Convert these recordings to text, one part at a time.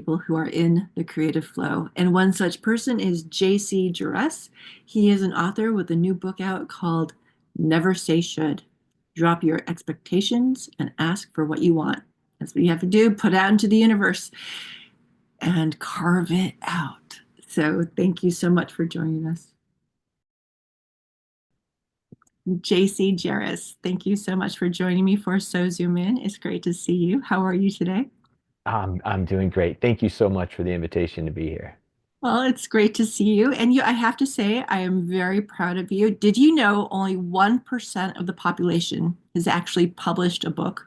people who are in the creative flow. And one such person is JC Jaress. He is an author with a new book out called Never Say Should. Drop your expectations and ask for what you want. That's what you have to do, put out into the universe and carve it out. So thank you so much for joining us. JC Jaress, thank you so much for joining me for So Zoom In. It's great to see you. How are you today? I'm doing great. Thank you so much for the invitation to be here. Well, it's great to see you. And I have to say, I am very proud of you. Did you know only 1% of the population has actually published a book?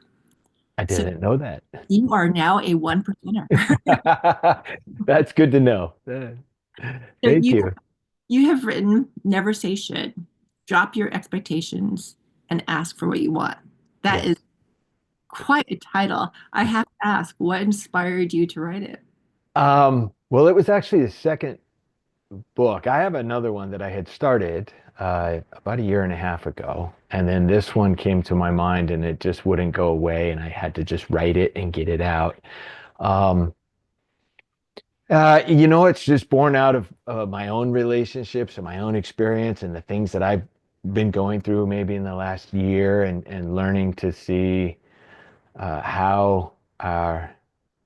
I So didn't know that. you are now a 1%er. That's good to know. So Thank you. you have written Never Say Should, drop your expectations and ask for what you want. That is Yes. quite a title. I have to ask, what inspired you to write it? Well, it was actually the second book. I have another one that I had started about a year and a half ago, and then this one came to my mind, and it just wouldn't go away, and I had to just write it and get it out. Um, it's just born out of my own relationships and my own experience and the things that I've been going through maybe in the last year and learning to see how our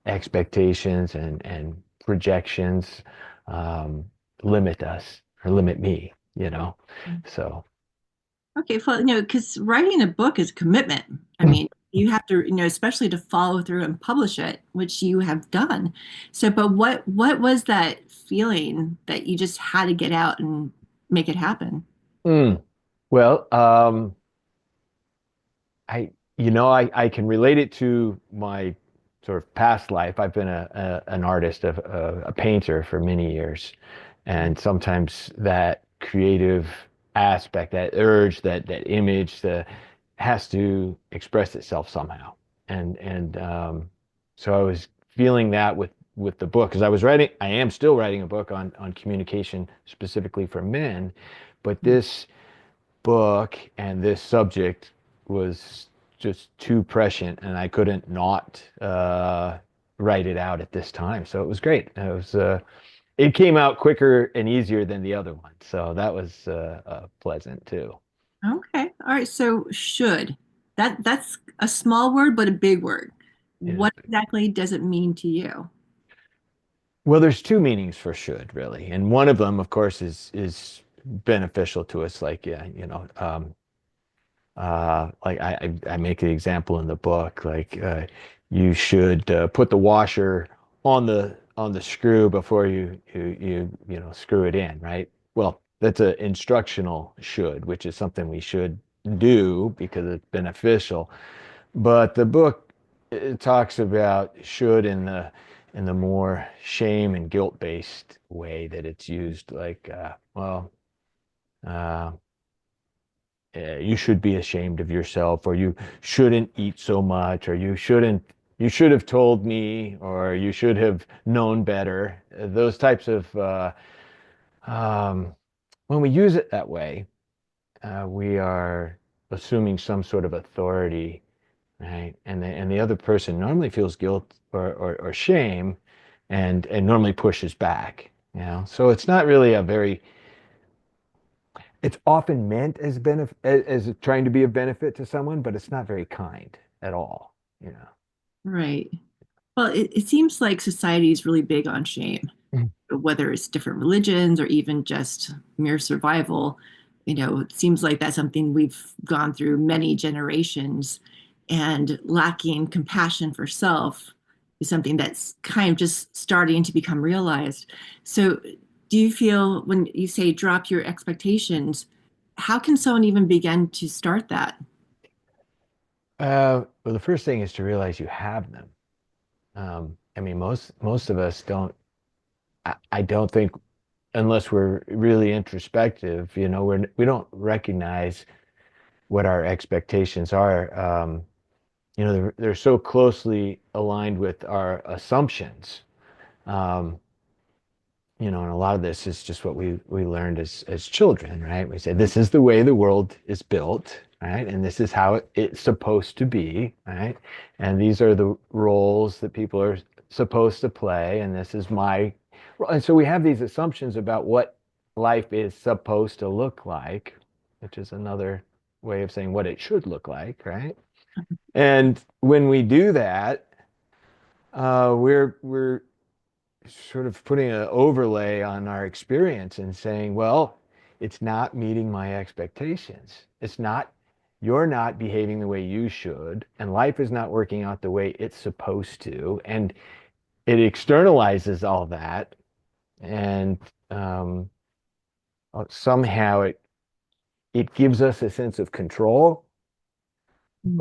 expectations and projections um, limit us or limit me, you know. So, Okay, well, because writing a book is commitment. I mean, you have to, especially to follow through and publish it, which you have done. So, but what was that feeling that you just had to get out and make it happen? mm, well, I can relate it to my sort of past life. I've been an artist, a painter for many years, and sometimes that creative aspect, that urge, that image, has to express itself somehow. And so I was feeling that with the book because I am still writing a book on communication specifically for men, but this book and this subject was just too prescient, and I couldn't not write it out at this time. So it was great. It came out quicker and easier than the other one, so that was pleasant too. Okay, all right. So, should that's a small word, but a big word. It is What big. exactly does it mean to you? Well, there's two meanings for should really, and one of them, of course, is beneficial to us. Like, yeah, like I make the example in the book, like you should put the washer on the screw before you screw it in, right? Well, that's an instructional should, which is something we should do because it's beneficial. But the book, it talks about should in the more shame and guilt based way that it's used, like uh, you should be ashamed of yourself, or you shouldn't eat so much, or you should have told me, or you should have known better. Those types of um, when we use it that way, we are assuming some sort of authority, right? And the other person normally feels guilt or shame, and normally pushes back. So it's not really a very it's often meant as as trying to be of benefit to someone, but it's not very kind at all. Right. Well, it seems like society is really big on shame, Mhm. whether it's different religions or even just mere survival. It seems like that's something we've gone through many generations, and lacking compassion for self is something that's kind of just starting to become realized. So, do you feel when you say drop your expectations, how can someone even begin to start that? Well, the first thing is to realize you have them. I mean, most of us don't. I don't think, unless we're really introspective, we don't recognize what our expectations are. They're so closely aligned with our assumptions. Um, and a lot of this is just what we learned as children, right? We say this is the way the world is built, right? And this is how it's supposed to be, right? And these are the roles that people are supposed to play, and this is my role. And so we have these assumptions about what life is supposed to look like, which is another way of saying what it should look like, right? And when we do that, we're sort of putting an overlay on our experience and saying, well, it's not meeting my expectations. It's not, you're not behaving the way you should, and life is not working out the way it's supposed to. And it externalizes all that, and um, somehow it gives us a sense of control, Mm.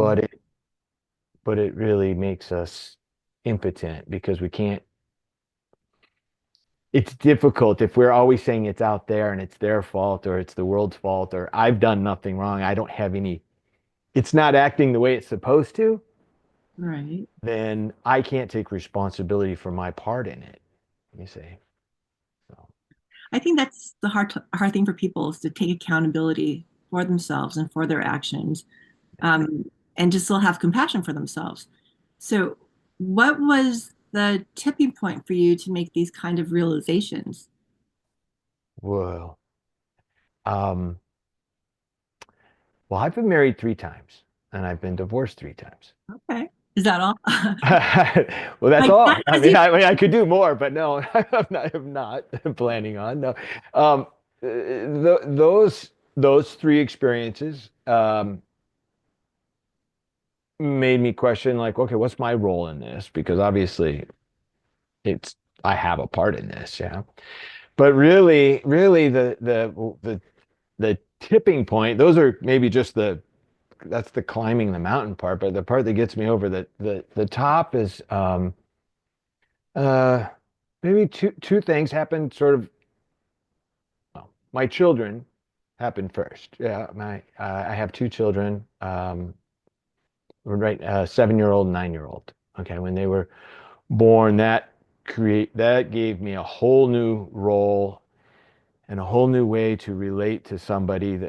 but it really makes us impotent because we can't. It's difficult if we're always saying it's out there and it's their fault or it's the world's fault or I've done nothing wrong. I don't have any, it's not acting the way it's supposed to, Right. then I can't take responsibility for my part in it, you see. So, I think that's the hard thing for people is to take accountability for themselves and for their actions, and to still have compassion for themselves. So, what was the tipping point for you to make these kind of realizations? whoa. Um, well, I've been married 3 times and I've been divorced 3 times. Okay. Is that all? Well, that's Like all. that has you. I mean, I could do more, but no, I'm not planning on. No, those 3 experiences made me question, like, okay, what's my role in this? Because obviously, it's I have a part in this, yeah. But really, the tipping point. Those are maybe just that's the climbing the mountain part, but the part that gets me over the top is Uh, maybe two things happened sort of. Well, my children happened first. Yeah, my I have 2 children. Right, 7-year-old and 9-year-old. Okay, when they were born, that gave me a whole new role and a whole new way to relate to somebody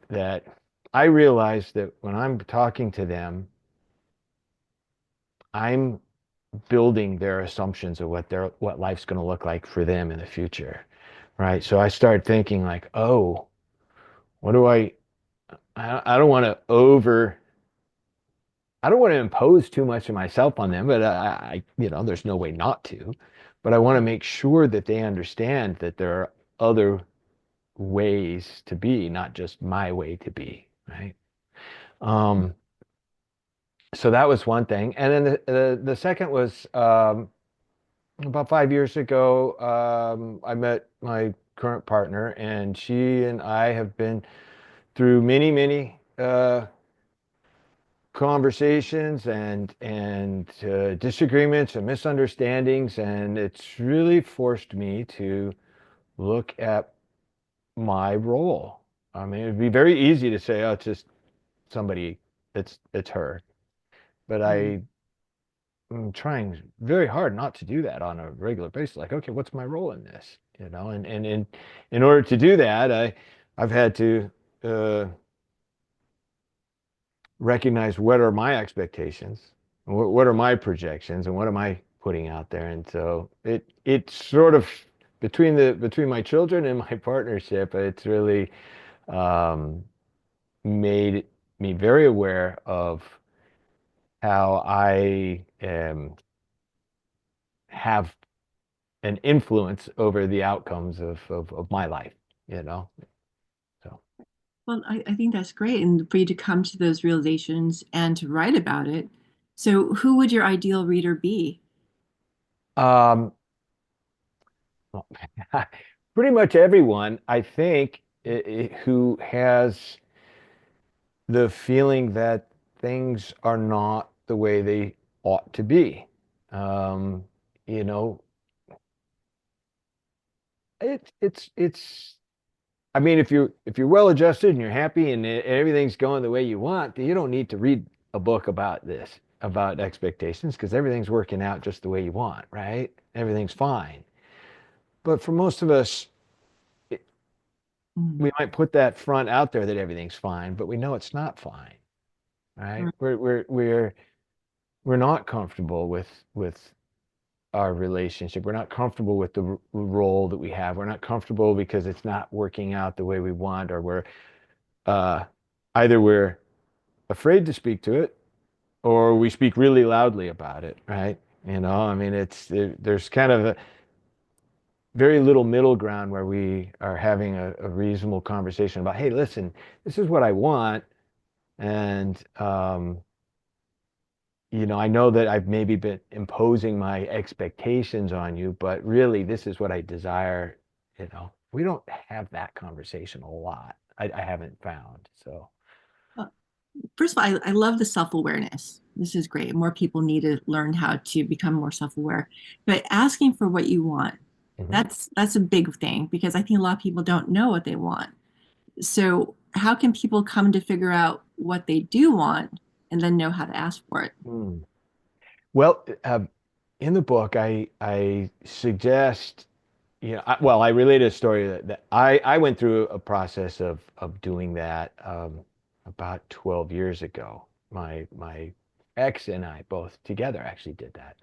that I realized that when I'm talking to them, I'm building their assumptions of what life's going to look like for them in the future, right? So I started thinking like, oh, what do I don't want to I don't want to impose too much of myself on them, but there's no way not to. But I want to make sure that they understand that there are other ways to be, not just my way to be, right? Um, so that was one thing. And then the second was about 5 years ago, I met my current partner, and she and I have been through many, many conversations and disagreements and misunderstandings, and it's really forced me to look at my role. I mean, it'd be very easy to say, "Oh, it's just somebody. It's her," but Mm. I'm trying very hard not to do that on a regular basis. Like, okay, what's my role in this? And in order to do that, I've had to uh, recognize what are my expectations, what are my projections, and what am I putting out there. And so it's sort of between my children and my partnership, it's really um, made me very aware of how I have an influence over the outcomes of my life, you know? So, Well, I think that's great. And for you to come to those realizations and to write about it. So, who would your ideal reader be? um, well, pretty much everyone, I think, who has the feeling that things are not the way they ought to be. Um, you know, it's I mean, if you're well adjusted and you're happy and everything's going the way you want, then you don't need to read a book about this, about expectations, because everything's working out just the way you want, right? Everything's fine. But for most of us, Mm. we might put that front out there that everything's fine, but we know it's not fine, right? Right. We're not comfortable with our relationship. We're not comfortable with the role that we have. We're not comfortable because it's not working out the way we want, or uh, either we're afraid to speak to it, or we speak really loudly about it, right? I mean, there's kind of a very little middle ground where we are having a reasonable conversation about, hey, listen, this is what I want, and I know that I've maybe been imposing my expectations on you, but really this is what I desire. We don't have that conversation a lot. I haven't found. So, Well, first of all, I love the self-awareness. This is great. More people need to learn how to become more self-aware. But asking for what you want, mhm. that's a big thing because I think a lot of people don't know what they want. So how can people come to figure out what they do want and then know how to ask for it? Hmm. Well, in the book, I suggest, I related a story that I went through a process of doing that about 12 years ago. My ex and I both together actually did that.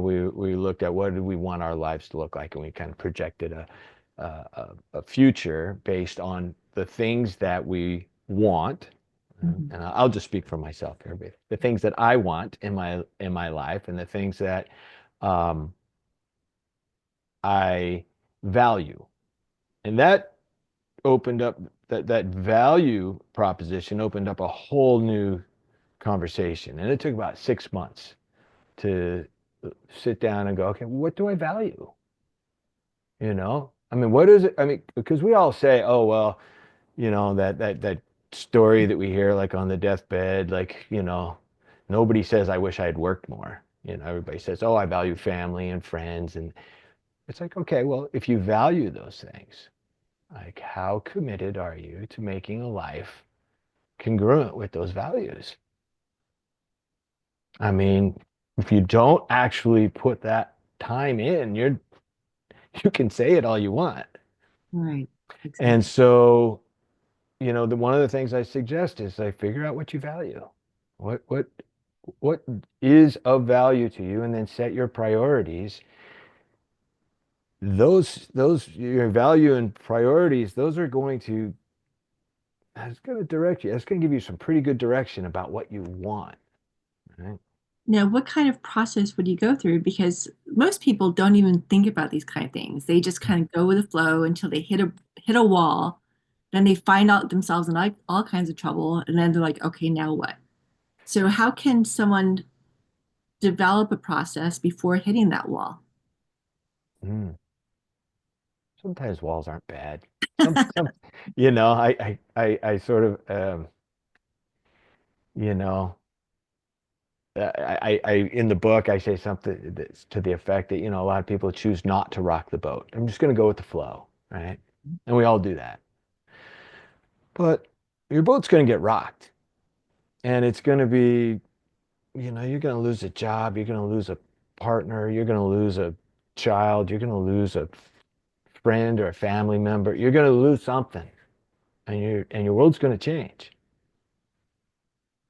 We looked at what did we want our lives to look like, and we kind of projected a future based on the things that we want. Mhm. And I'll just speak for myself here, but the things that I want in my life, and the things that um, I value. And that opened up that value proposition opened up a whole new conversation. And it took about 6 months to sit down and go, okay, what do I value? I mean, what is it? I mean, because we all say, oh, well, that story that we hear like on the deathbed, like, nobody says, I wish I had worked more. Everybody says, oh, I value family and friends. And it's like, okay, well, if you value those things, like, how committed are you to making a life congruent with those values? I mean, if you don't actually put that time in, you can say it all you want. Right. Exactly. And so, one of the things I suggest is like figure out what you value. What is of value to you, and then set your priorities. Those your value and priorities, those are going to that's going to direct you. That's going to give you some pretty good direction about what you want, right? Now, what kind of process would you go through? Because most people don't even think about these kind of things. They just kind of go with the flow until they hit a wall. Then they find out themselves in all kinds of trouble, and then they're like, okay, now what? So, how can someone develop a process before hitting that wall? Mm. Sometimes walls aren't bad. Some, I sort of, you know, in the book, I say something that's to the effect that, a lot of people choose not to rock the boat. I'm just going to go with the flow, right? And we all do that. But your boat's going to get rocked, and it's going to be, you're going to lose a job, you're going to lose a partner, you're going to lose a child, you're going to lose a friend or a family member. You're going to lose something, and your world's going to change.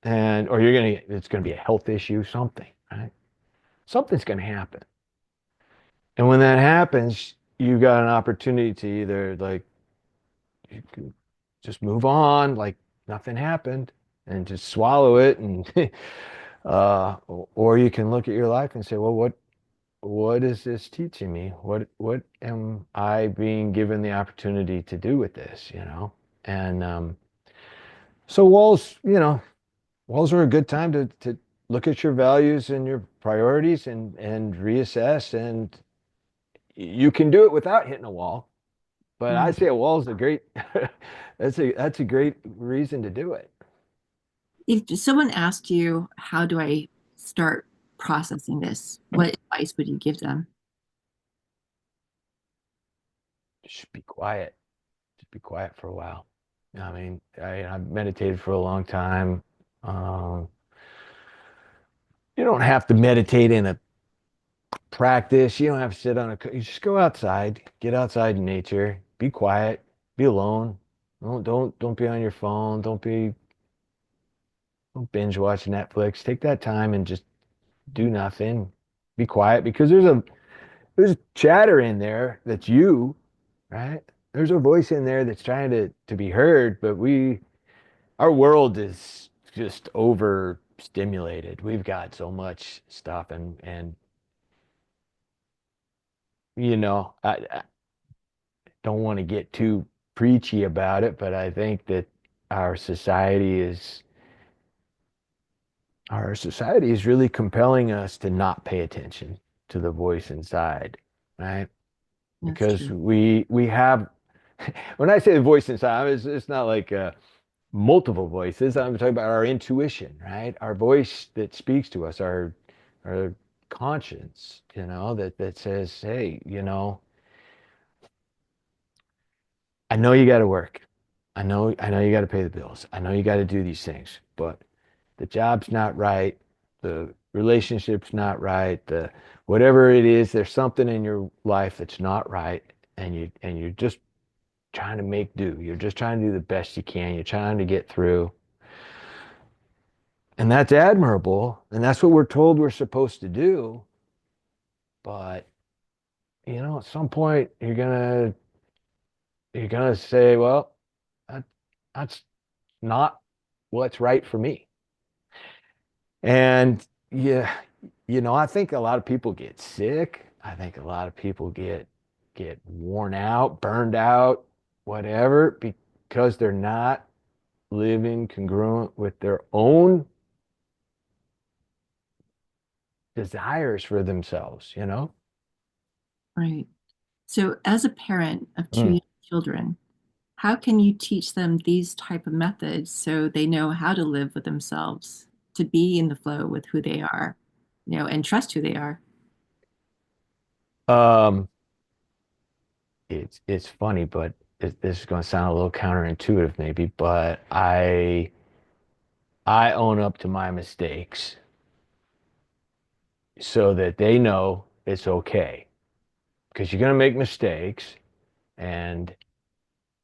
Or it's going to be a health issue, something, right? Something's going to happen. And when that happens, you got an opportunity to either like you can just move on, like nothing happened, and just swallow it, and or you can look at your life and say, well, what is this teaching me? What am I being given the opportunity to do with this? And so walls are a good time to look at your values and your priorities, and reassess. And you can do it without hitting a wall. But I Right. say a wall is a great that's a great reason to do it. If someone asked you, how do I start processing this? What advice would you give them? Just be quiet. Just be quiet for a while. I mean, I've meditated for a long time. Um, you don't have to meditate in a practice. You don't have to sit on you just go outside, get outside in nature, be quiet, be alone. Don't be on your phone. Don't binge watch Netflix. Take that time and just do nothing. be quiet because there's chatter in there that's you, right? There's a voice in there that's trying to be heard, but our world is just overstimulated. We've got so much stuff and I don't want to get too preachy about it, but I think that our society is our society is really compelling us to not pay attention to the voice inside, right? That's Because true. we have when I say the voice inside, it's not like multiple voices. I'm talking about our intuition, right? Our voice that speaks to us, our conscience, that says, hey, I know you got to work. I know you got to pay the bills. I know you got to do these things, but the job's not right. The relationship's not right. The whatever it is, there's something in your life that's not right, and you're just trying to make do. You're just trying to do the best you can. You're trying to get through. And that's admirable. And that's what we're told we're supposed to do. But, at some point you're gonna say, well, that, that's not what's right for me. And yeah, I think a lot of people get sick. I think a lot of people get worn out, burned out, whatever, because they're not living congruent with their own desires for themselves. Right. So, as a parent of two Mm. young children, how can you teach them these type of methods so they know how to live with themselves, to be in the flow with who they are, and trust who they are? Um, it's funny, but this is going to sound a little counterintuitive maybe, but I own up to my mistakes so that they know it's okay. Because you're going to make mistakes and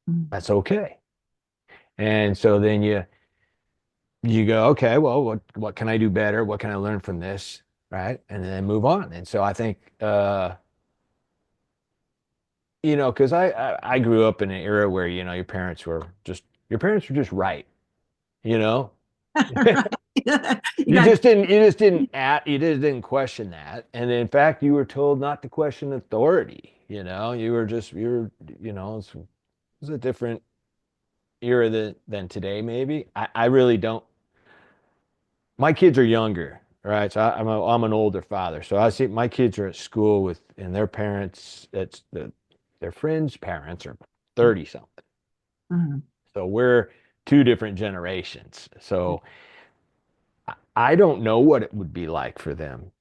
Mm. that's okay. And so then you go, okay, well, what can I do better? What can I learn from this? Right? And then move on. And so I think because I grew up in an era where, your parents were just right, you know? Right. You You got just didn't you just didn't at you just didn't question that. And in fact, you were told not to question authority, You were just it was a different era than today, maybe. I really don't. My kids are younger, right? So I'm an older father. So I see my kids are at school and their parents, their friends' parents are 30 something. Mhm. So we're two different generations. So I don't know what it would be like for them,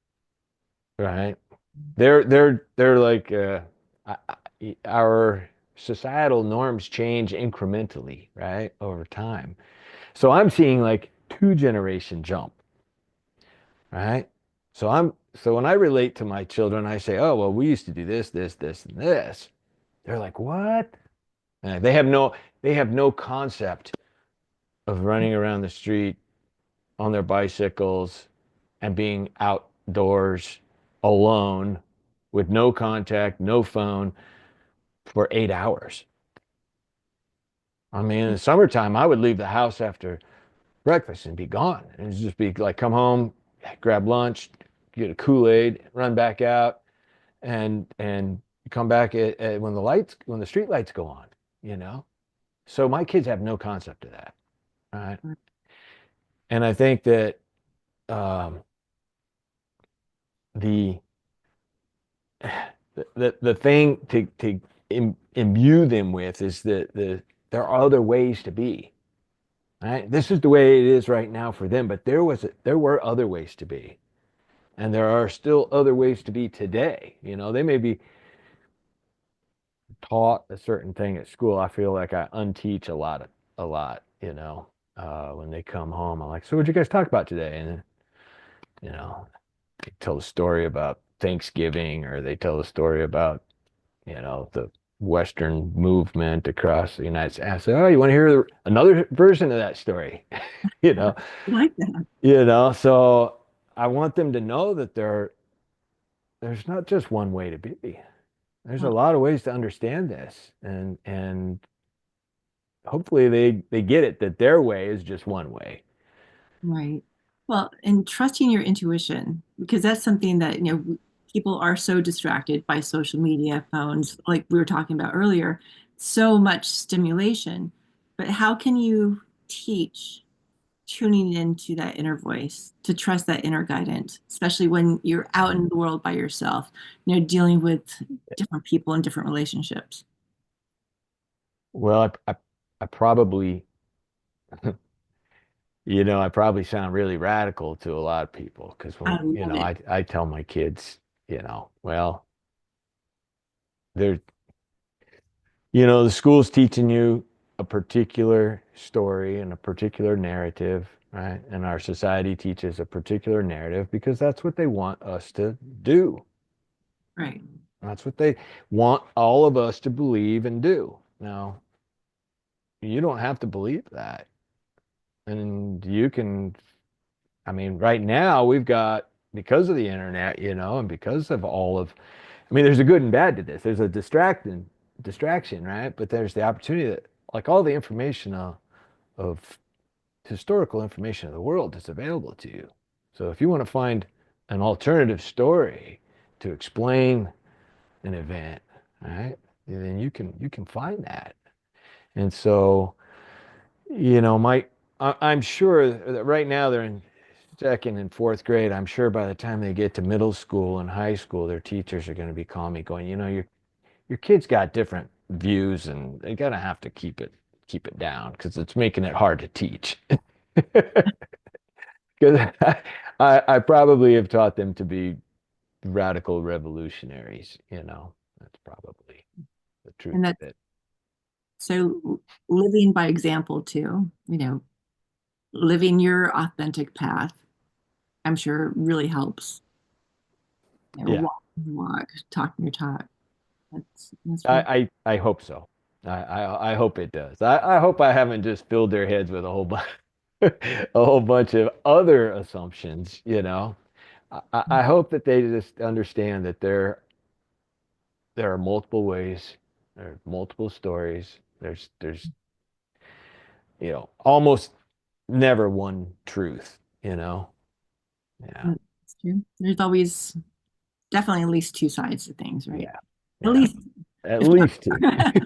right? They're like our societal norms change incrementally, right, over time. So I'm seeing like two generation jump, right? So when I relate to my children, I say, "Oh, well, we used to do this, this, this, and this." They're like, "What?" And they have no concept of running around the street on their bicycles and being outdoors alone with no contact, no phone for 8 hours. I mean, in the summertime, I would leave the house after breakfast and be gone. And it'd just be like, come home, grab lunch, get a Kool-Aid, run back out, and come back when the street lights go on. So my kids have no concept of that, right? And I think that um, the the thing to imbue them with is that there are other ways to be. Right? This is the way it is right now for them, but there were other ways to be, and there are still other ways to be today. They may be taught a certain thing at school. I feel like I unteach a lot. When they come home, I'm like, "So what'd you guys talk about today?" And you know, they tell a story about Thanksgiving, or they tell a story about the Western movement across the United States. I say, "Oh, you want to hear another version of that story?" you know, I like that. So I want them to know that there's not just one way to be. There's a Well, lot of ways to understand this, and hopefully they get it that their way is just one way. right. Well, and trusting your intuition, because that's something that, people are so distracted by social media, phones, like we were talking about earlier, so much stimulation. But how can you teach tuning into that inner voice, to trust that inner guidance, especially when you're out in the world by yourself, dealing with different people and different relationships? Well, I probably, I probably sound really radical to a lot of people because I when, love it. I tell my kids, well, they're, the school's teaching you a particular story and a particular narrative, right? And our society teaches a particular narrative because that's what they want us to do. Right. That's what they want all of us to believe and do. Now, you don't have to believe that. And you can, I mean, right now we've got, because of the internet, and because of all of, I mean, there's a good and bad to this. There's a distraction, right? But there's the opportunity that, like all the information of historical information of the world is available to you. So if you want to find an alternative story to explain an event, right, then you can find that. And so, I'm sure that right now they're in second and fourth grade. I'm sure by the time they get to middle school and high school, their teachers are going to be calling me going, your kid's got different views and they're gonna have to keep it down because it's making it hard to teach. Because I probably have taught them to be radical revolutionaries. That's probably the truth And of that's it. so living by example too, living your authentic path, I'm sure really helps. Yeah, Walk your walk, talk your talk. That's really I hope so. I hope it does. I hope I haven't just filled their heads with a whole bunch a whole bunch of other assumptions. I hope that they just understand that there are multiple ways, there are multiple stories. There's almost never one truth. Yeah. that's true. There's always definitely at least two sides to things, right? Yeah. At Yeah. least At if least two. not.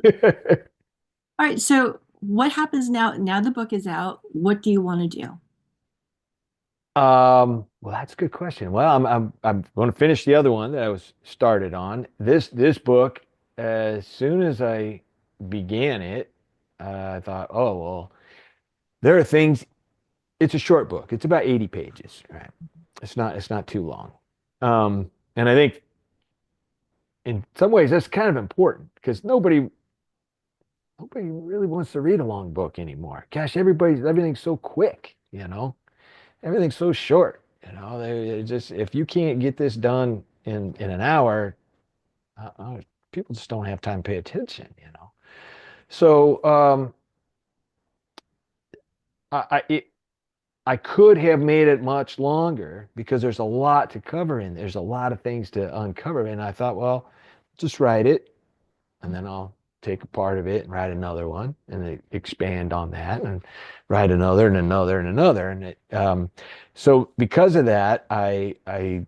All right. So what happens now? Now the book is out. What do you want to do? Well, that's a good question. Well, I'm going to finish the other one that I was started on. This book, as soon as I began it, I thought, oh well, there are things. It's a short book. It's about 80 pages, right? It's not too long. And I think in some ways that's kind of important because nobody really wants to read a long book anymore. Gosh, everything's so quick. Everything's so short. They just, if you can't get this done in an hour, people just don't have time to pay attention. So I could have made it much longer because there's a lot to cover in. There's a lot of things to uncover, and I thought, well, just write it, and then I'll take a part of it and write another one, and then expand on that, and write another and another and another, so because of that, I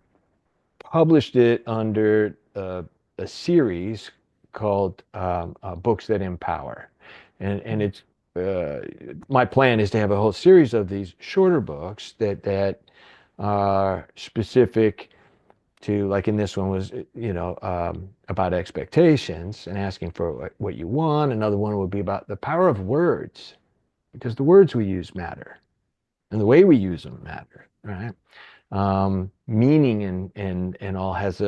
published it under a series called Books That Empower. And it's my plan is to have a whole series of these shorter books that are specific to, like in this one was, about expectations and asking for what you want. Another one would be about the power of words, because the words we use matter and the way we use them matter, right? Meaning and all has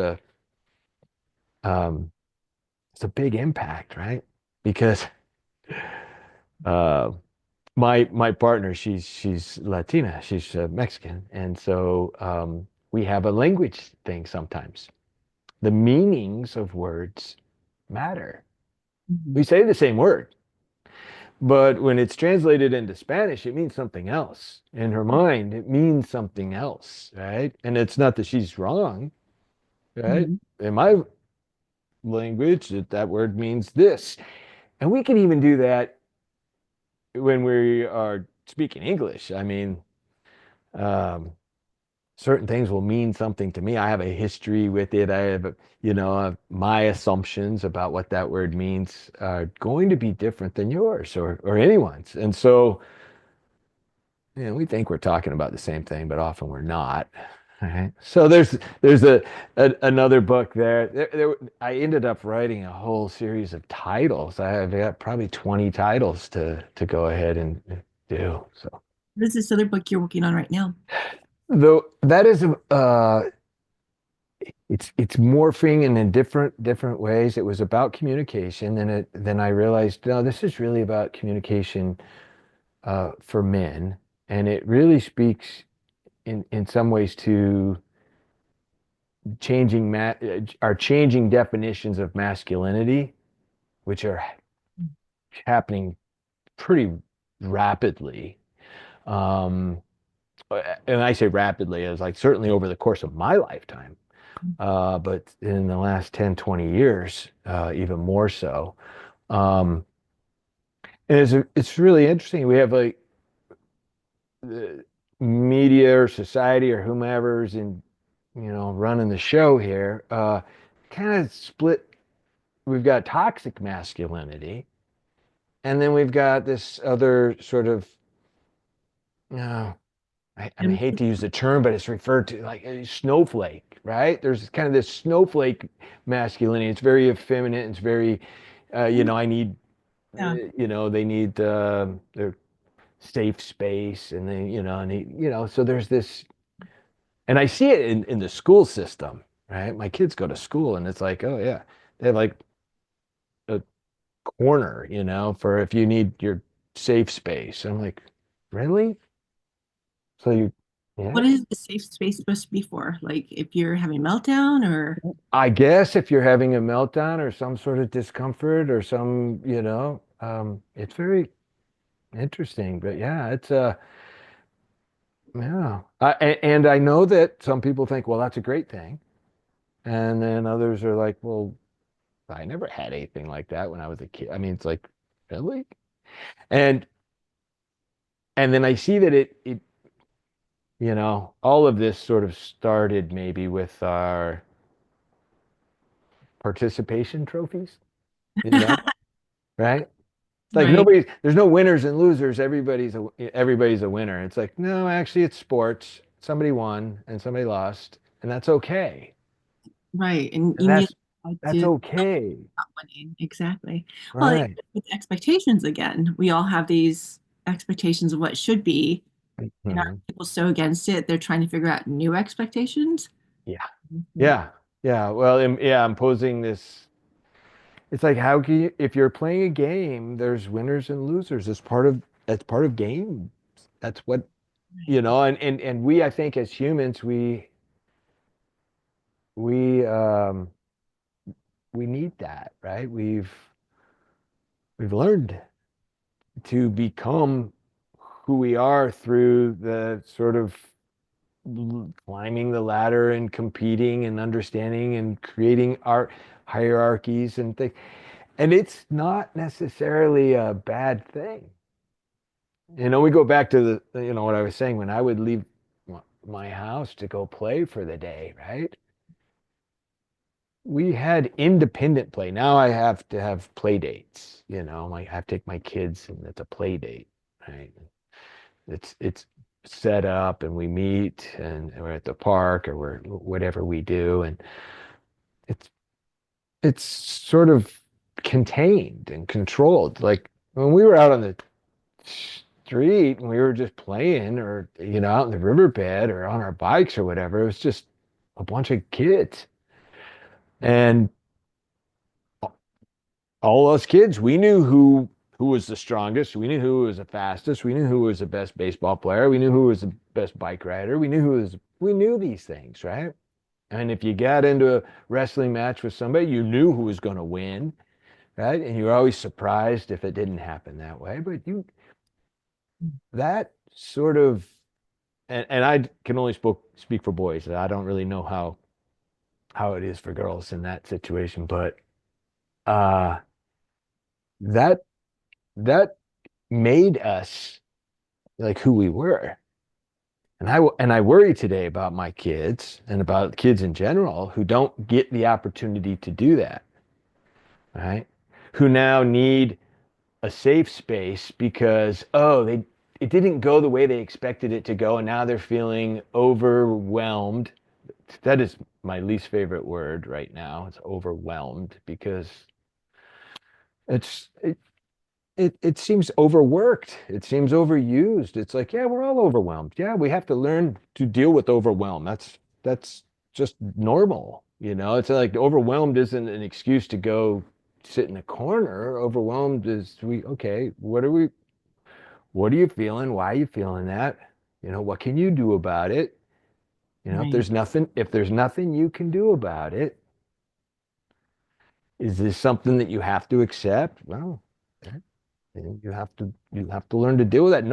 um, it's a big impact, right? Because uh, my partner, she's Latina, she's Mexican, and so we have a language thing sometimes. The meanings of words matter. We Mhm. say the same word, but when it's translated into Spanish, it means something else. In her mind, it means something else, right? And it's not that she's wrong. right? Mhm. In my language, that word means this. And we can even do that when we are speaking English. I mean, um, certain things will mean something to me. I have a history with it. I have, my assumptions about what that word means are going to be different than yours or anyone's. And so, we think we're talking about the same thing, but often we're not. Right. So there's another book there. I ended up writing a whole series of titles. I have got probably 20 titles to go ahead and do. So What is this other book you're working on right now? though that is it's morphing in different ways. It was about communication, and then I realized no, this is really about communication for men, and it really speaks in some ways to our changing definitions of masculinity, which are happening pretty rapidly. Um, and I say rapidly as like certainly over the course of my lifetime, but in the last 10, 20 years, even more so. Um, and it's really interesting. We have like the media or society or whomever's running the show here, kind of split. We've got toxic masculinity, and then we've got this other sort of, uh, I hate to use the term, but it's referred to like a snowflake, right? There's kind of this snowflake masculinity. It's very effeminate. It's very, I need, Yeah. they need their safe space, and they, so there's this, and I see it in the school system, right? My kids go to school, and it's like, oh yeah, they have like a corner, for if you need your safe space. I'm like, really? So What yeah. is the safe space supposed to be for? Like if you're having a meltdown or I guess if you're having a meltdown or some sort of discomfort or some, it's very interesting. But yeah, yeah. And I know that some people think, well, that's a great thing. And then others are like, well, I never had anything like that when I was a kid. I mean, it's like, really? And and then I see that all of this sort of started maybe with our participation trophies, you know, right? It's like right, there's no winners and losers. Everybody's a winner. It's like, no, actually it's sports. Somebody won and somebody lost, and that's okay. right. And And you need that's to okay. not winning. Exactly. Well, Right. with expectations again, we all have these expectations of what should be, and are Mhm. people so against it, they're trying to figure out new expectations. Yeah. Mhm. Yeah. Yeah. Well, I'm posing this. It's like how can you, if you're playing a game, there's winners and losers. That's part of games. That's what, and we, I think as humans, we we need that, right? We've learned to become who we are through the sort of climbing the ladder and competing and understanding and creating our hierarchies and things. And it's not necessarily a bad thing. We go back to what I was saying when I would leave my house to go play for the day, right? We had independent play. Now I have to have play dates, I have to take my kids and it's a play date, right? It's set up and we meet and we're at the park or we're whatever we do. And it's it's sort of contained and controlled. Like when we were out on the street and we were just playing or out in the riverbed or on our bikes or whatever, it was just a bunch of kids. And all us kids, we knew who was the strongest, we knew who was the fastest, we knew who was the best baseball player, we knew who was the best bike rider, we knew these things, right? And if you got into a wrestling match with somebody, you knew who was going to win, right? And you were always surprised if it didn't happen that way. But that sort of, and I can only speak for boys. I don't really know how how it is for girls in that situation, but uh that that made us like who we were. And I worry today about my kids and about kids in general who don't get the opportunity to do that, right? Who now need a safe space because, oh, they it didn't go the way they expected it to go, and now they're feeling overwhelmed. That is my least favorite word right now. It's overwhelmed because it's it seems overworked. It seems overused. It's like, yeah, we're all overwhelmed. Yeah, we have to learn to deal with overwhelm. That's just normal. It's like overwhelmed isn't an excuse to go sit in a corner. Overwhelmed is okay, what are you feeling? Why are you feeling that? What can you do about it? If Right. there's nothing you can do about it, is this something that you have to accept? Well, you have to learn to deal with that.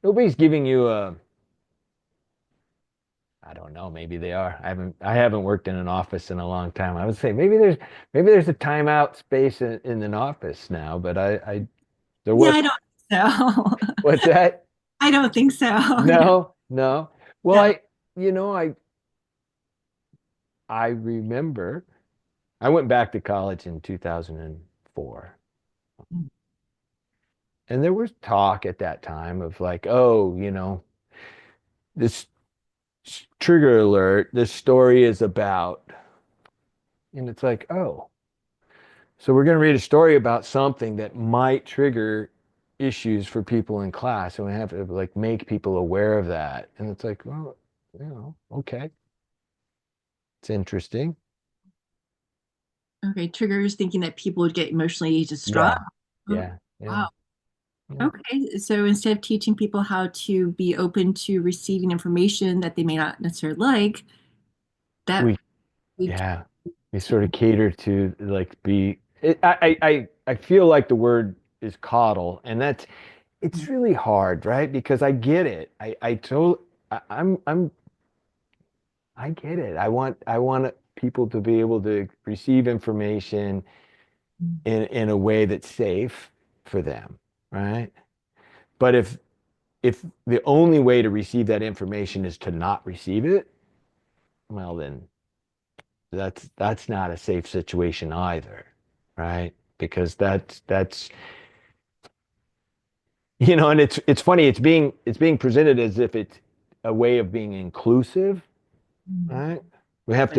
Nobody's giving you a, I don't know, maybe they are. I haven't worked in an office in a long time. I would say maybe there's a timeout space in an office now, but I there Yeah, was I don't think so. what's that? I don't think so. No, No, no. Well, no. I remember I went back to college in 2004. And there was talk at that time of like, oh, this trigger alert, this story is about, and it's like, oh, so we're going to read a story about something that might trigger issues for people in class, and we have to like make people aware of that. And it's like, well, okay, it's interesting. Okay, triggers thinking that people would get emotionally distraught. Yeah, Oh, yeah, yeah, wow. yeah. Okay, so instead of teaching people how to be open to receiving information that they may not necessarily like, that We, we yeah, we sort of cater to like be. I feel like the word is coddle, and it's really hard, right? Because I get it. I get it. I want people to be able to receive information in a way that's safe for them, right? But if the only way to receive that information is to not receive it, well then that's not a safe situation either, right? Because that's and it's funny, it's being presented as if it's a way of being inclusive, right? We have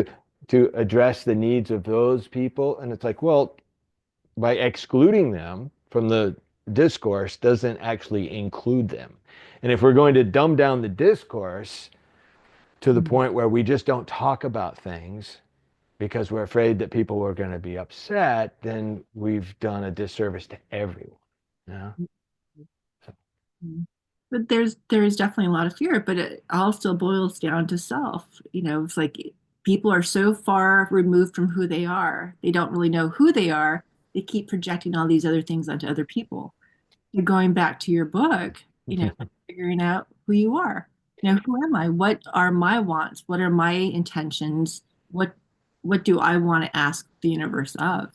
to address the needs of those people, and it's like, well, by excluding them from the discourse doesn't actually include them. And if we're going to dumb down the discourse to the point where we just don't talk about things because we're afraid that people are going to be upset, then we've done a disservice to everyone. Yeah. So, But there is definitely a lot of fear, but it all still boils down to self. It's like people are so far removed from who they are. They don't really know who they are. They keep projecting all these other things onto other people. You're going back to your book, figuring out who you are. Who am I? What are my wants? What are my intentions? What do I want to ask the universe of?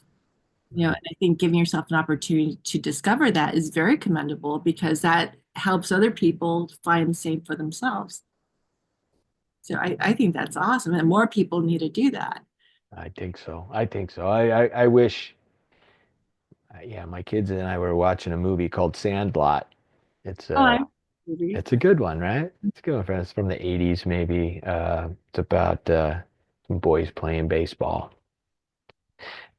And I think giving yourself an opportunity to discover that is very commendable because that helps other people find the same for themselves. So I think that's awesome. And more people need to do that. I think so. I think so. I wish, yeah, my kids and I were watching a movie called Sandlot. It's Oh, a I agree. it's a good one, right? It's a good one. It's from the 80s, maybe. It's about some boys playing baseball.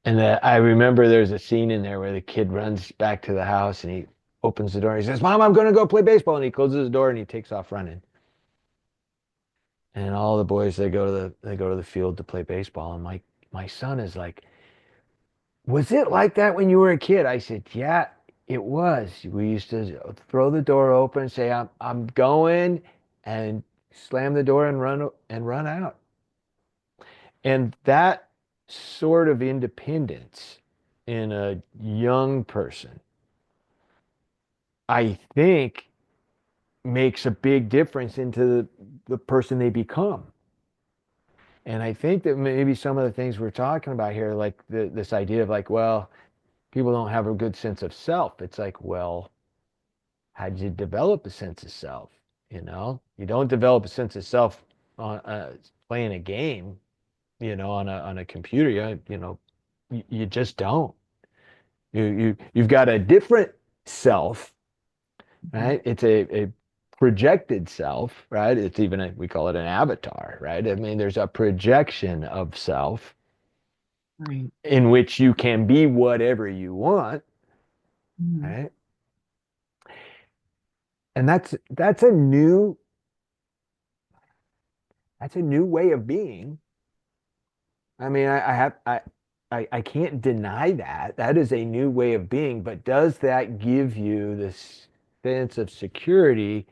And I remember there's a scene in there where the kid runs back to the house and he opens the door. He says, "Mom, I'm going to go play baseball." And he closes the door and he takes off running. And all the boys, they go to the field to play baseball. And my son is like, "Was it like that when you were a kid?" I said, "Yeah, it was. We used to throw the door open, say, I'm going," and slam the door and run out. And that sort of independence in a young person, I think, makes a big difference into the person they become. And I think that maybe some of the things we're talking about here, like this idea of like, well, people don't have a good sense of self. It's like, well, how did you develop a sense of self? You know, you don't develop a sense of self on playing a game, on a computer. You just don't. You've got a different self, Mhm. right? It's a projected self, right? It's even we call it an avatar, right? I mean, there's a projection of self Right. in which you can be whatever you want, Mhm. right? And that's a new way of being. I mean, I can't deny that. That is a new way of being, but does that give you this sense of security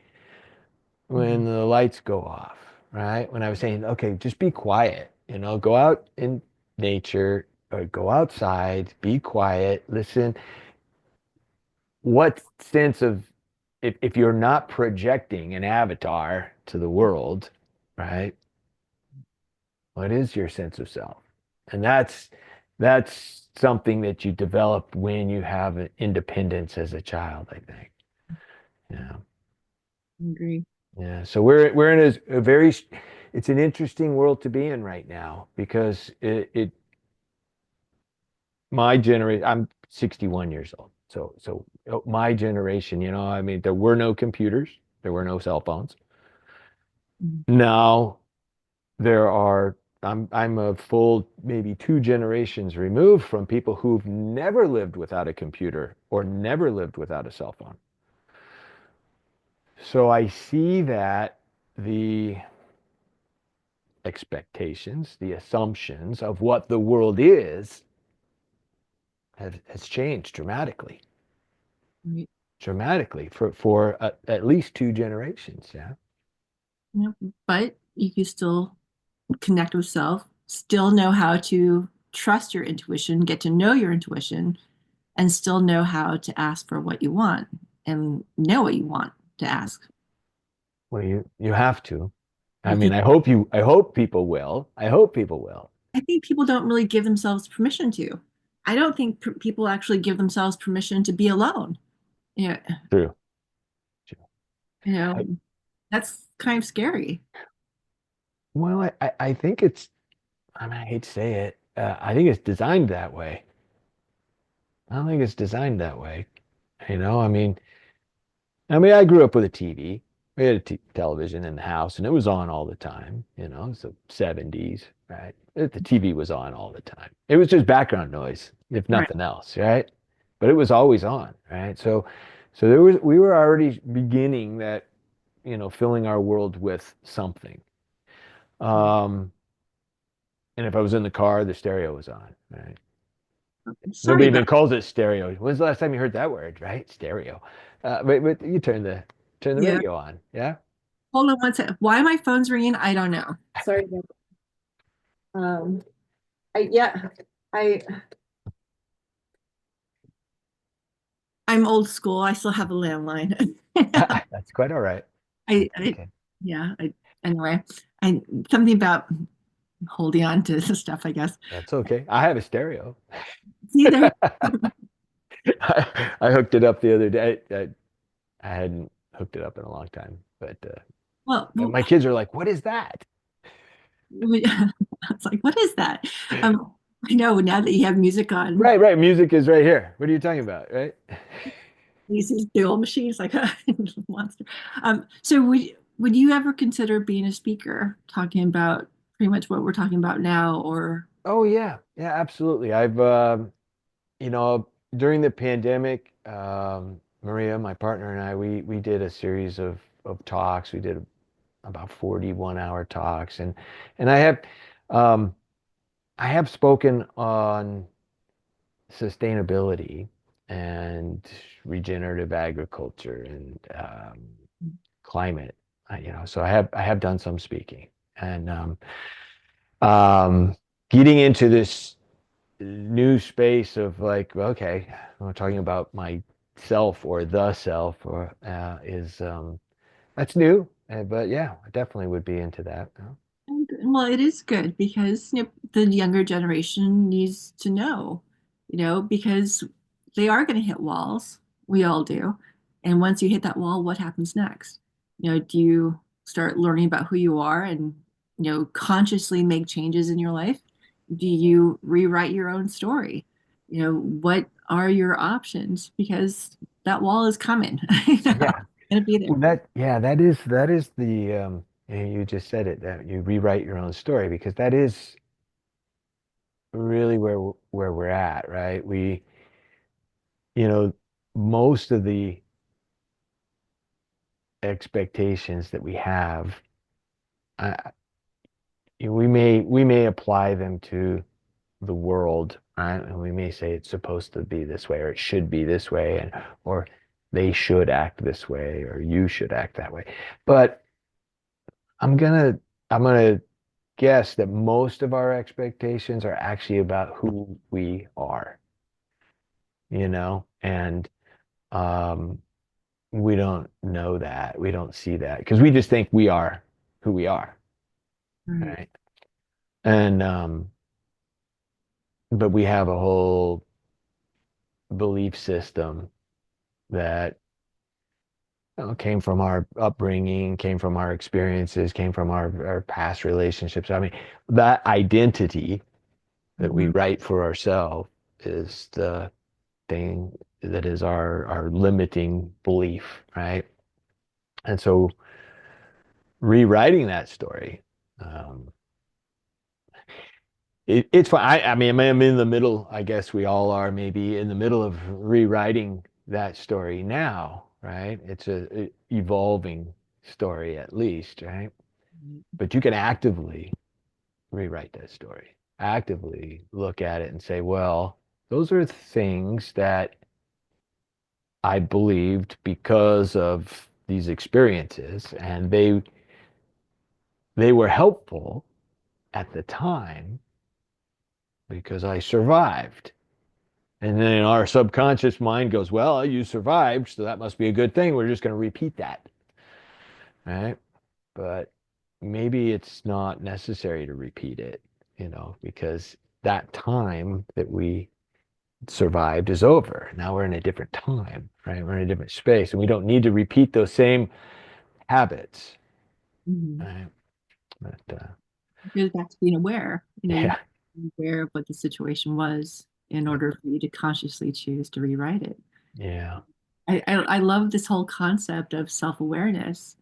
when Mhm. the lights go off, right? When I was saying, okay, just be quiet, go out in nature or go outside, be quiet, listen. What sense of, if you're not projecting an avatar to the world, right? What is your sense of self? And that's something that you develop when you have an independence as a child, I think. Yeah. I agree. Yeah. So we're in a very it's an interesting world to be in right now because my generation, I'm 61 years old. So my generation, I mean, there were no computers, there were no cell phones. Mhm. Now there are, I'm a full maybe two generations removed from people who've never lived without a computer or never lived without a cell phone. So I see that the expectations, the assumptions of what the world is has changed dramatically, Right. dramatically for at least two generations. Yeah. Yeah. But you can still connect with self, still know how to trust your intuition, get to know your intuition, and still know how to ask for what you want and know what you want to ask. Well, you have to. I mean, Because I hope people will. I hope people will. I think people don't really give themselves permission to. I don't think people actually give themselves permission to be alone. You know, True. True. you I, know, that's kind of scary. well, I think it's, I mean, I hate to say it. I think it's designed that way. I don't think it's designed that way. I mean, I grew up with a TV. We had a television in the house, and it was on all the time. It's the 70s, right? The TV was on all the time. It was just background noise, if Right. nothing else, right? But it was always on, right? So we were already beginning that, filling our world with something. Um, and if I was in the car, the stereo was on, right? Sorry Nobody about even calls it stereo. When's the last time you heard that word, right? Stereo. But you turn the yeah. radio on, yeah? Hold on one second. Why my phone's ringing? I don't know. Sorry. Um, yeah, I I'm old school. I still have a landline. That's quite all right. I, That's I okay. yeah. Anyway, I something about holding on to stuff. I guess. That's okay. I have a stereo. See there. I hooked it up the other day. I hadn't hooked it up in a long time, but Well, my kids are like, "What is that?" it's like, what is that? Um, I know now that you have music on, Right, right. Music is right here. What are you talking about, right? these dual machines like a monster. So would you ever consider being a speaker, talking about pretty much what we're talking about now, or Oh yeah, yeah, absolutely. I've during the pandemic, Maria, my partner, and I, we did a series of talks. We did about 41-hour talks, and um, I have spoken on sustainability and regenerative agriculture and climate. So I have done some speaking, and um, getting into this new space of like, okay, I'm talking about myself or the self, or is that's new. But yeah, I definitely would be into that. Well, it is good because the younger generation needs to know, because they are going to hit walls. We all do. And once you hit that wall, what happens next? Do you start learning about who you are and, consciously make changes in your life? Do you rewrite your own story? What are your options? Because that wall is coming. Yeah. It's going to be there. Well, that is the you just said it, that you rewrite your own story, because that is really where we're at, right? You know, most of the expectations that we have, uh, we may apply them to the world, right? And we may say it's supposed to be this way, or it should be this way, and or they should act this way, or you should act that way. But I'm gonna I'm gonna guess that most of our expectations are actually about who we are, and um, we don't know that, we don't see that, because we just think we are who we are, Right. right? And but we have a whole belief system that came from our upbringing, came from our experiences, came from our past relationships. I mean, that identity that we Mhm. write for ourselves is the thing that is our limiting belief, right? And so rewriting that story, um, it's fine. I mean, I'm in the middle. I guess we all are maybe in the middle of rewriting that story now, right? It's a evolving story at least, right? But you can actively rewrite that story, actively look at it and say, well, those are things that I believed because of these experiences, and they were helpful at the time because I survived. And then our subconscious mind goes, well, you survived, so that must be a good thing. We're just going to repeat that, right? But maybe it's not necessary to repeat it, because that time that we survived is over. Now we're in a different time, right? We're in a different space, and we don't need to repeat those same habits, Mhm. right? But It goes back to being aware. You yeah, be aware of what the situation was in order for you to consciously choose to rewrite it. yeah, I love this whole concept of self-awareness.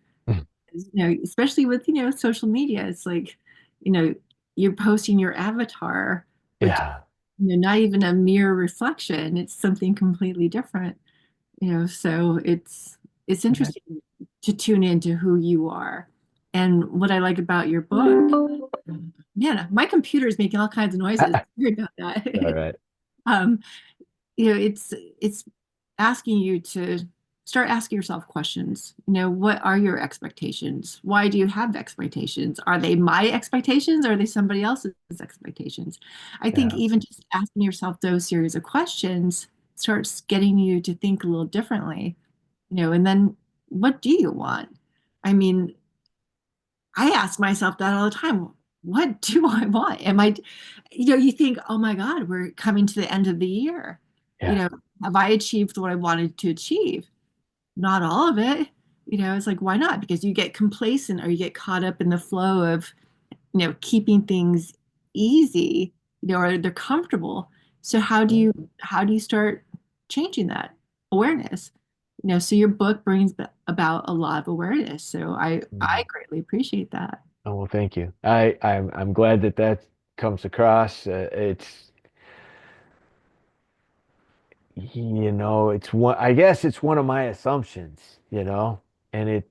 Especially with, social media. It's like, you know, you're posting your avatar, which, yeah. not even a mere reflection. It's something completely different. So it's interesting to tune into who you are. And what I like about your book, man, my computer is making all kinds of noises. Sorry about All that. right. um, it's asking you to start asking yourself questions. What are your expectations? Why do you have expectations? Are they my expectations, or are they somebody else's expectations? I think Yeah. even just asking yourself those series of questions starts getting you to think a little differently. And then what do you want? I mean, I ask myself that all the time. What do I want? You think, oh my God, we're coming to the end of the year. You Yeah. know, have I achieved what I wanted to achieve? Not all of it. It's like, why not? Because you get complacent or you get caught up in the flow of, keeping things easy, or they're comfortable. So how do you start changing that awareness? So your book brings about a lot of awareness. So I Mm. greatly appreciate that. Oh, well, thank you. I'm glad that that comes across. It's one, I guess it's one of my assumptions, and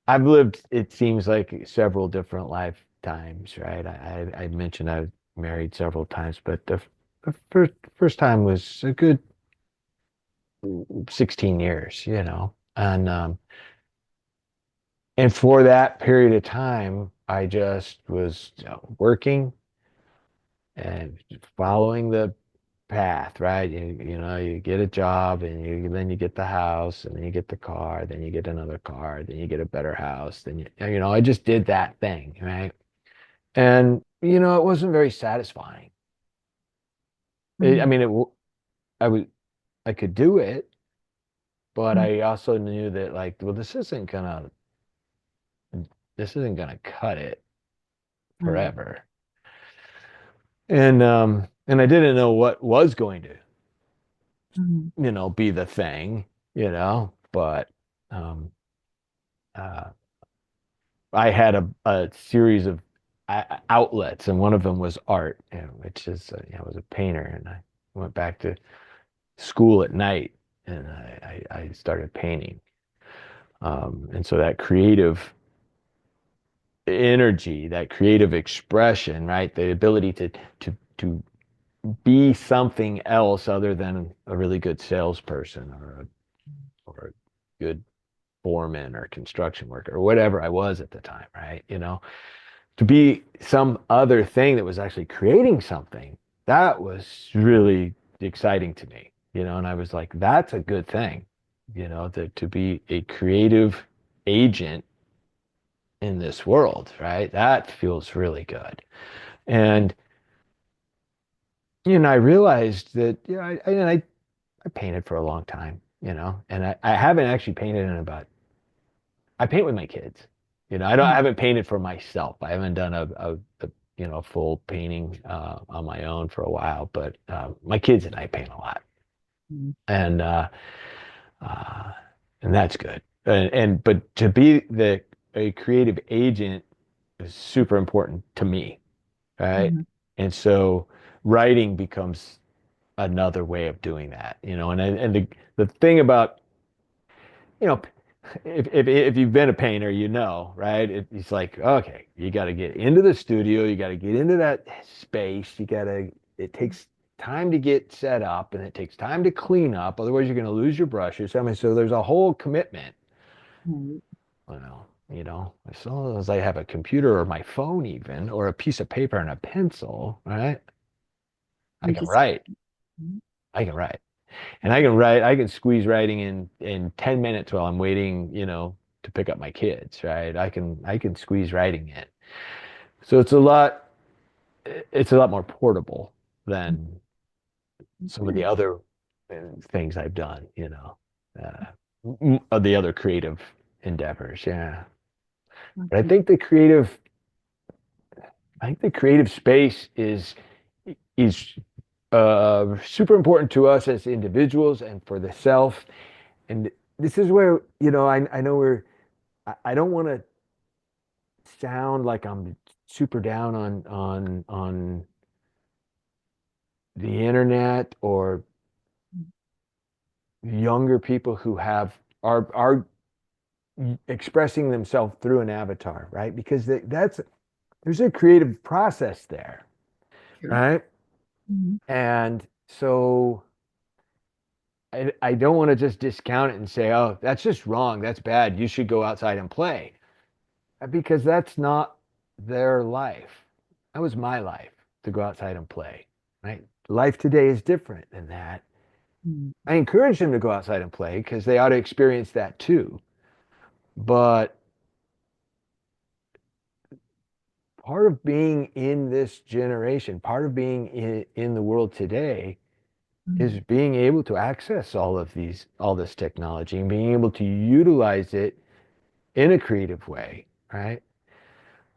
I've lived, it seems like, several different lifetimes, right? I mentioned I was married several times, but the first time was a good 16 years, and for that period of time, I just was, working and following the path, right? You get a job, and then you get the house, and then you get the car, then you get another car, then you get a better house, then I just did that thing, right? And it wasn't very satisfying. I Mm, mean, I was I could do it, but mm, I also knew that, like, well, this isn't gonna cut it right. forever. And I didn't know what was going to, Mm, be the thing, but um uh I had a series of outlets, and one of them was art, which is, I was a painter, and I went back to school at night, and I started painting. And so that creative energy, that creative expression, right? The ability to be something else other than a really good salesperson, or a good foreman or construction worker or whatever I was at the time, right? To be some other thing that was actually creating something, that was really exciting to me, and I was like, that's a good thing, to be a creative agent in this world, right? That feels really good. And I realized that, I painted for a long time, and I haven't actually painted in about, I paint with my kids. I mm, haven't painted for myself. I haven't done a full painting on my own for a while, but my kids and I paint a lot, mm, and uh, and that's good. But to be a creative agent is super important to me, right? mm, And so writing becomes another way of doing that, and the thing about, you know, if you've been a painter, right? It's like, okay, you got to get into the studio, you got to get into that space, it takes time to get set up, and it takes time to clean up. Otherwise, you're going to lose your brushes. I mean, so there's a whole commitment. right. As long as I have a computer or my phone, even, or a piece of paper and a pencil, right? I You can just, write. mm, I can write. And I can squeeze writing in 10 minutes while I'm waiting, to pick up my kids, right? I can squeeze writing in. So it's a lot more portable than some of the good. other things I've done, of the other creative endeavors. Yeah. But I think the creative space is super important to us as individuals and for the self. And this is where, I know I don't want to sound like I'm super down on the internet, or younger people who are expressing themselves through an avatar, right? Because there's a creative process there, Sure. right? Mm, And so I don't want to just discount it and say, oh, that's just wrong, that's bad, you should go outside and play, because that's not their life. That was my life, to go outside and play, right? Life today is different than that. mm, I encourage them to go outside and play because they ought to experience that too. But part of being in this generation, part of being in the world today, is mm, being able to access all this technology, and being able to utilize it in a creative way, right?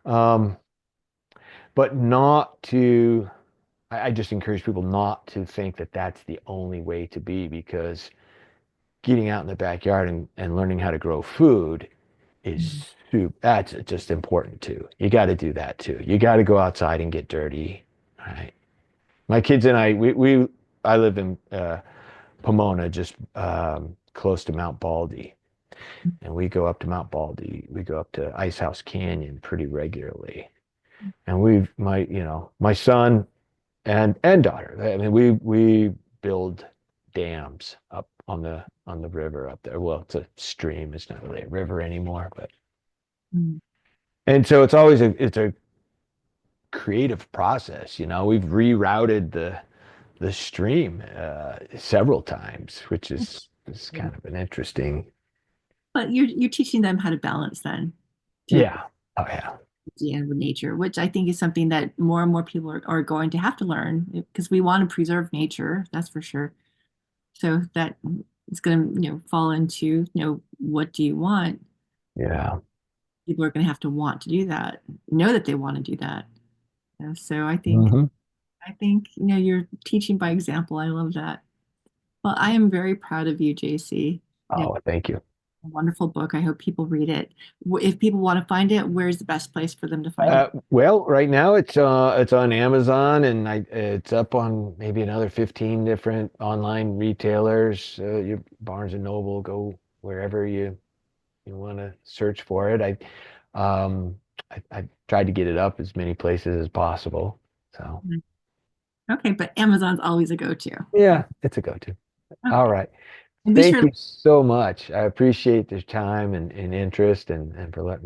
Um, but not to, I just encourage people not to think that that's the only way to be, because getting out in the backyard and learning how to grow food mm, is that's just important too. You got to do that too. You got to go outside and get dirty, right? My kids and I live in Pomona, just close to Mount Baldy, and we go up to Mount Baldy. We go up to Ice House Canyon pretty regularly, and my son and daughter. I mean, we build dams up on the river up there. Well, it's a stream. It's not really a river anymore, but mm, and so it's a creative process. We've rerouted the stream several times, which is Yeah. kind of an interesting. But you're teaching them how to balance then to Yeah. Oh yeah. and with nature, which I think is something that more and more people are going to have to learn because we want to preserve nature, that's for sure. So that it's going to, fall into, what do you want? Yeah. People are going to have to want to do that, know that they want to do that. So Hmm. I think, you're teaching by example. I love that. Well, I am very proud of you, JC. Oh, thank you. A wonderful book. I hope people read it. If people want to find it, where's the best place for them to find it? Well, right now it's on Amazon and it's up on maybe another 15 different online retailers. Your Barnes and Noble, go wherever you want to search for it. I tried to get it up as many places as possible. So Okay, but Amazon's always a go-to. yeah, it's a go-to. All Okay. right. And be Thank sure you so much. I appreciate the time and interest and for letting me